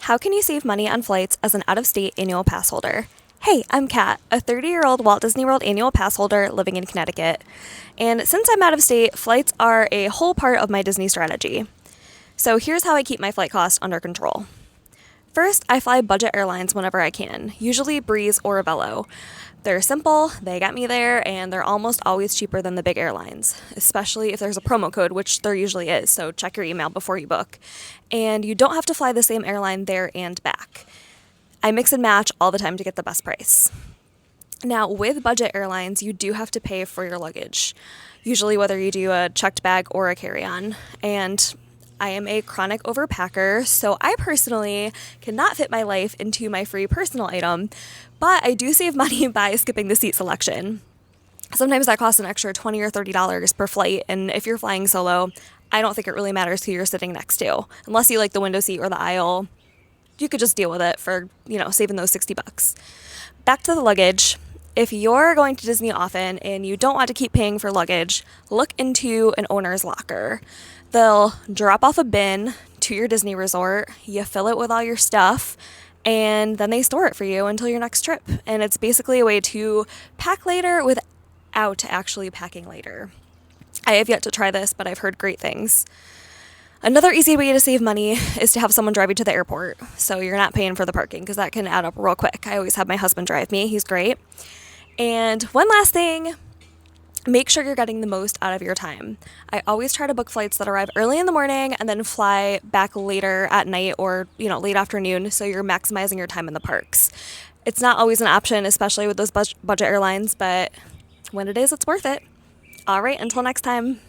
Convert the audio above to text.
How can you save money on flights as an out-of-state annual pass holder? Hey, I'm Kat, a 30-year-old Walt Disney World annual pass holder living in Connecticut. And since I'm out of state, flights are a whole part of my Disney strategy. So here's how I keep my flight costs under control. First, I fly budget airlines whenever I can, usually Breeze or Avello. They're simple, they get me there, and they're almost always cheaper than the big airlines, especially if there's a promo code, which there usually is, so check your email before you book. And you don't have to fly the same airline there and back. I mix and match all the time to get the best price. Now, with budget airlines, you do have to pay for your luggage, usually whether you do a checked bag or a carry-on. And I am a chronic overpacker, so I personally cannot fit my life into my free personal item, but I do save money by skipping the seat selection. Sometimes that costs an extra $20 or $30 per flight, and if you're flying solo, I don't think it really matters who you're sitting next to. Unless you like the window seat or the aisle, you could just deal with it for, saving those $60. Back to the luggage. If you're going to Disney often and you don't want to keep paying for luggage, look into an owner's locker. They'll drop off a bin to your Disney resort, you fill it with all your stuff, and then they store it for you until your next trip. And it's basically a way to pack later without actually packing later. I have yet to try this, but I've heard great things. Another easy way to save money is to have someone drive you to the airport, so you're not paying for the parking, because that can add up real quick. I always have my husband drive me. He's great. And one last thing, make sure you're getting the most out of your time. I always try to book flights that arrive early in the morning and then fly back later at night or, late afternoon, so you're maximizing your time in the parks. It's not always an option, especially with those budget airlines, but when it is, it's worth it. All right, until next time.